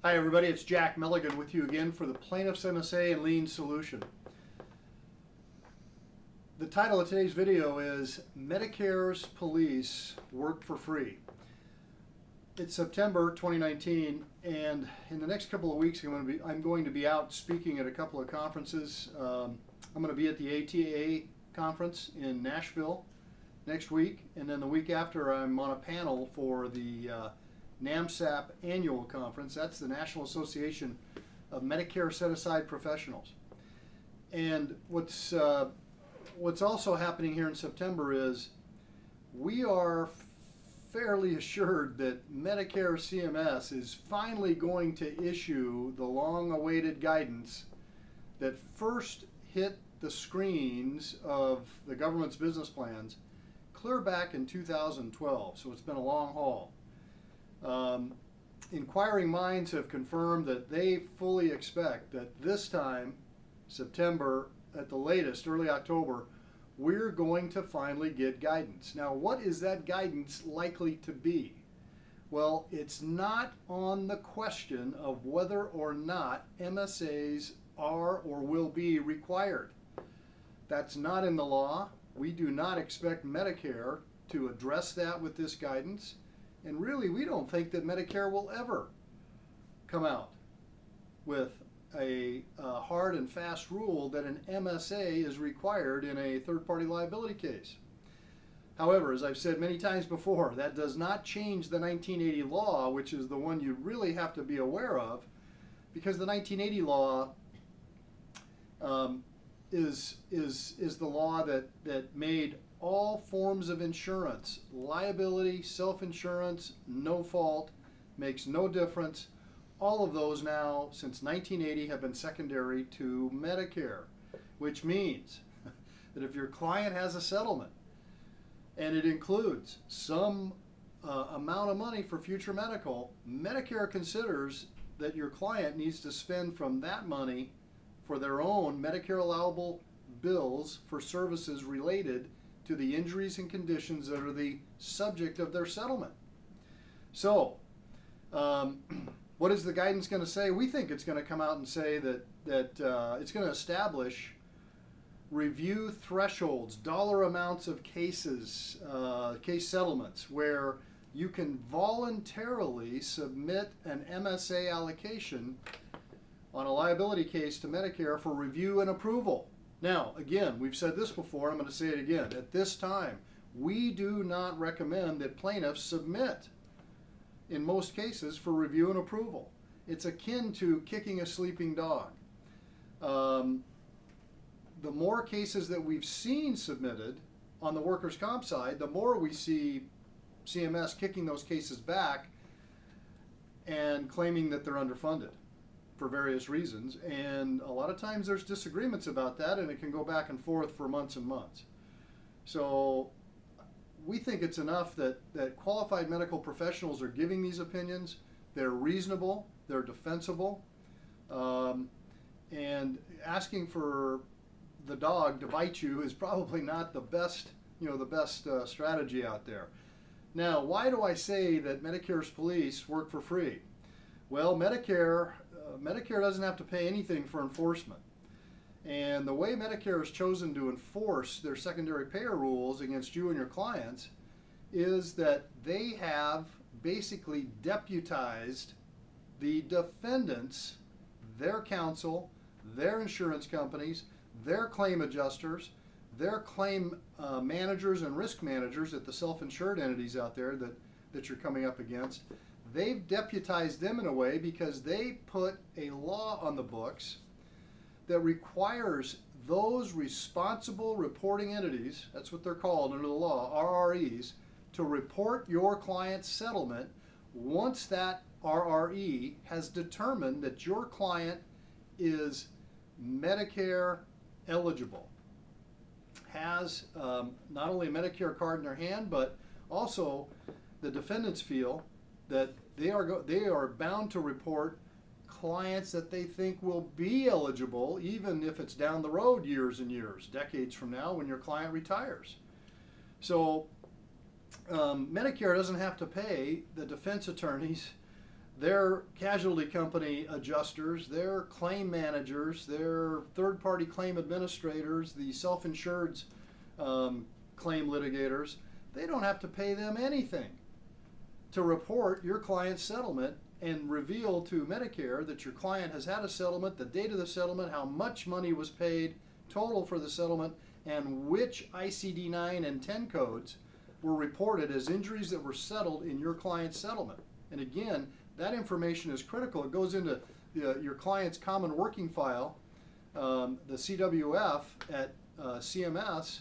Hi everybody, it's Jack Meligan with you again for the Plaintiff's MSA and Lien Solution. The title of today's video is Medicare's Police Work for Free. It's September 2019, and in the next couple of weeks I'm going to be out speaking at a couple of conferences. I'm going to be at the ATA conference in Nashville next week, and then the week after I'm on a panel for the NAMSAP annual conference. That's the National Association of Medicare Set-Aside Professionals. And what's also happening here in September is we are fairly assured that Medicare CMS is finally going to issue the long-awaited guidance that first hit the screens of the government's business plans clear back in 2012, so it's been a long haul. Inquiring minds have confirmed that they fully expect that this time, September, at the latest, early October, we're going to finally get guidance. Now, what is that guidance likely to be? Well, it's not on the question of whether or not MSAs are or will be required. That's not in the law. We do not expect Medicare to address that with this guidance. And really, we don't think that Medicare will ever come out with a hard and fast rule that an MSA is required in a third-party liability case. However, as I've said many times before, that does not change the 1980 law, which is the one you really have to be aware of, because the 1980 law is the law that made all forms of insurance, liability, self-insurance, no fault, makes no difference. All of those now, since 1980, have been secondary to Medicare, which means that if your client has a settlement and it includes some amount of money for future medical, Medicare considers that your client needs to spend from that money for their own Medicare allowable bills for services related to the injuries and conditions that are the subject of their settlement. So, what is the guidance going to say? We think it's going to come out and say that it's going to establish review thresholds, dollar amounts of cases, case settlements, where you can voluntarily submit an MSA allocation on a liability case to Medicare for review and approval. Now, again, we've said this before, I'm going to say it again. At this time, we do not recommend that plaintiffs submit, in most cases, for review and approval. It's akin to kicking a sleeping dog. The more cases that we've seen submitted on the workers' comp side, the more we see CMS kicking those cases back and claiming that they're underfunded for various reasons, and a lot of times there's disagreements about that, and it can go back and forth for months and months. So we think it's enough that qualified medical professionals are giving these opinions. They're reasonable, they're defensible, and asking for the dog to bite you is probably not the best, strategy out there. Now, why do I say that Medicare's police work for free? Well, Medicare doesn't have to pay anything for enforcement. And the way Medicare has chosen to enforce their secondary payer rules against you and your clients is that they have basically deputized the defendants, their counsel, their insurance companies, their claim adjusters, their claim managers and risk managers at the self-insured entities out there that you're coming up against. They've deputized them in a way because they put a law on the books that requires those responsible reporting entities, that's what they're called under the law, RREs, to report your client's settlement once that RRE has determined that your client is Medicare eligible, has not only a Medicare card in their hand, but also the defendants feel that they are bound to report clients that they think will be eligible, even if it's down the road years and years, decades from now when your client retires. So Medicare doesn't have to pay the defense attorneys their casualty company adjusters, their claim managers, their third-party claim administrators, the self-insured's claim litigators, they don't have to pay them anything to report your client's settlement and reveal to Medicare that your client has had a settlement, the date of the settlement, how much money was paid total for the settlement, and which ICD-9 and 10 codes were reported as injuries that were settled in your client's settlement. And again, that information is critical. It goes into your client's common working file, the CWF at CMS,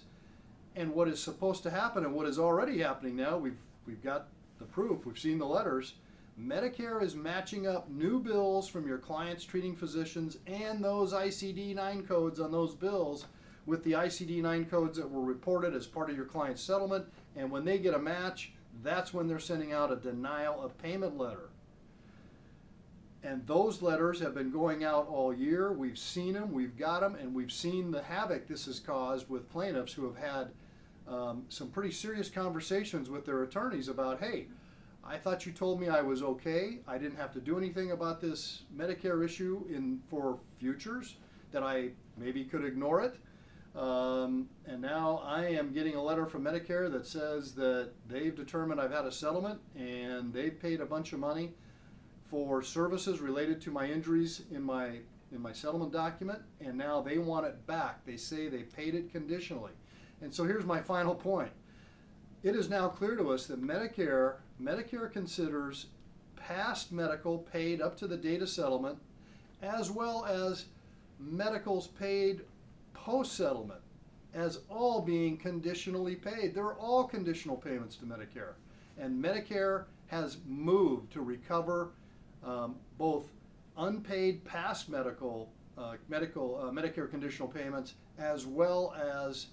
and what is supposed to happen and what is already happening now, we've got the proof, we've seen the letters. Medicare is matching up new bills from your client's treating physicians and those ICD-9 codes on those bills with the ICD-9 codes that were reported as part of your client's settlement, and when they get a match, that's when they're sending out a denial of payment letter. And those letters have been going out all year. We've seen them, we've got them, and we've seen the havoc this has caused with plaintiffs who have had some pretty serious conversations with their attorneys about, hey, I thought you told me I was okay. I didn't have to do anything about this Medicare issue for futures, that I maybe could ignore it. And now I am getting a letter from Medicare that says that they've determined I've had a settlement and they've paid a bunch of money for services related to my injuries in my settlement document, and now they want it back. They say they paid it conditionally. And so here's my final point. It is now clear to us that Medicare considers past medical paid up to the date of settlement, as well as medicals paid post-settlement, as all being conditionally paid. They're all conditional payments to Medicare. And Medicare has moved to recover both unpaid past Medicare conditional payments, as well as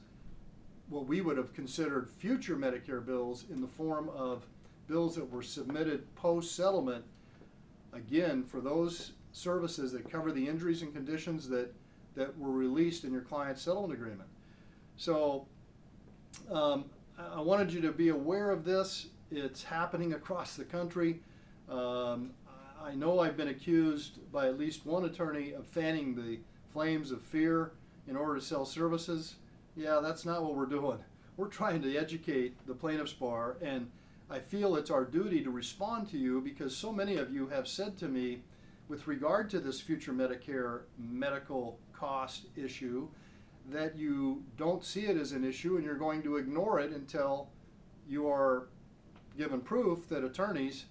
what we would have considered future Medicare bills in the form of bills that were submitted post-settlement, again, for those services that cover the injuries and conditions that were released in your client's settlement agreement. So I wanted you to be aware of this. It's happening across the country. I know I've been accused by at least one attorney of fanning the flames of fear in order to sell services. Yeah, that's not what we're doing. We're trying to educate the plaintiff's bar, and I feel it's our duty to respond to you because so many of you have said to me, with regard to this future Medicare medical cost issue, that you don't see it as an issue and you're going to ignore it until you are given proof that attorneys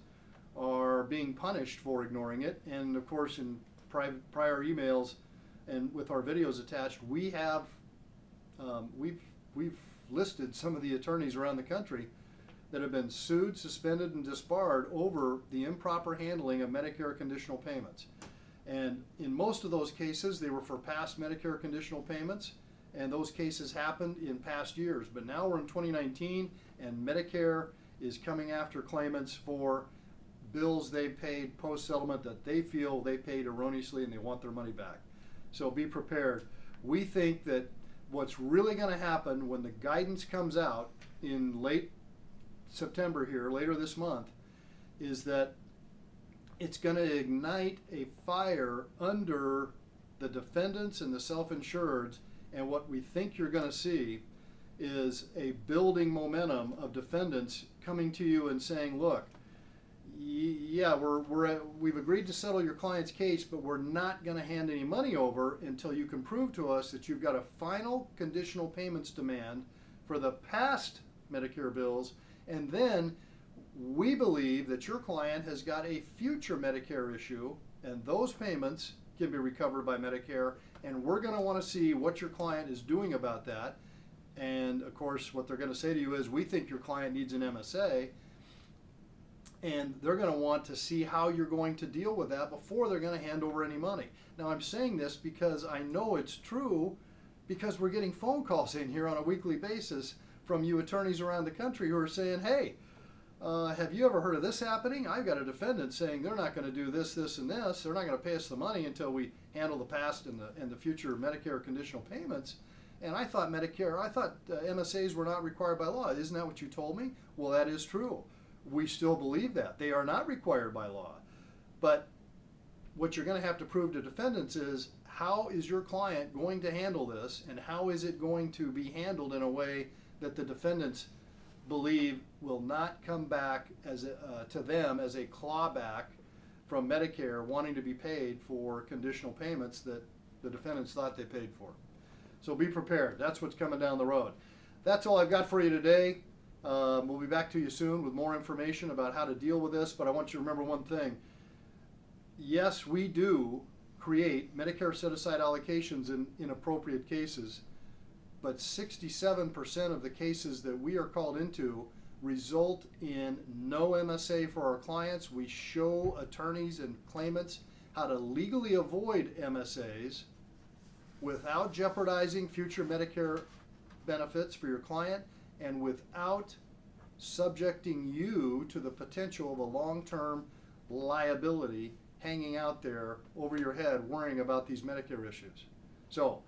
are being punished for ignoring it. And of course, in prior emails and with our videos attached, we have we've listed some of the attorneys around the country that have been sued, suspended, and disbarred over the improper handling of Medicare conditional payments. And in most of those cases, they were for past Medicare conditional payments, and those cases happened in past years. But now we're in 2019, and Medicare is coming after claimants for bills they paid post-settlement that they feel they paid erroneously and they want their money back. So be prepared. We think that what's really going to happen when the guidance comes out in late September here, later this month, is that it's going to ignite a fire under the defendants and the self-insureds, and what we think you're going to see is a building momentum of defendants coming to you and saying, look, yeah, we've agreed to settle your client's case, but we're not going to hand any money over until you can prove to us that you've got a final conditional payments demand for the past Medicare bills, and then we believe that your client has got a future Medicare issue, and those payments can be recovered by Medicare, and we're going to want to see what your client is doing about that. And of course, what they're going to say to you is, we think your client needs an MSA, and they're going to want to see how you're going to deal with that before they're going to hand over any money. Now, I'm saying this because I know it's true, because we're getting phone calls in here on a weekly basis from you attorneys around the country who are saying, hey, have you ever heard of this happening? I've got a defendant saying they're not going to do this, this, and this. They're not going to pay us the money until we handle the past and the future Medicare conditional payments. And I thought MSAs were not required by law. Isn't that what you told me? Well, that is true. We still believe that. They are not required by law. But what you're going to have to prove to defendants is, how is your client going to handle this, and how is it going to be handled in a way that the defendants believe will not come back as to them as a clawback from Medicare wanting to be paid for conditional payments that the defendants thought they paid for. So be prepared. That's what's coming down the road. That's all I've got for you today. We'll be back to you soon with more information about how to deal with this, but I want you to remember one thing. Yes, we do create Medicare set-aside allocations in appropriate cases, but 67% of the cases that we are called into result in no MSA for our clients. We show attorneys and claimants how to legally avoid MSAs without jeopardizing future Medicare benefits for your client and without subjecting you to the potential of a long-term liability hanging out there over your head worrying about these Medicare issues. So,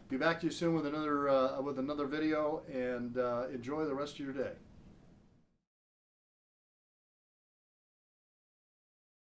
be back to you soon with another video, and enjoy the rest of your day.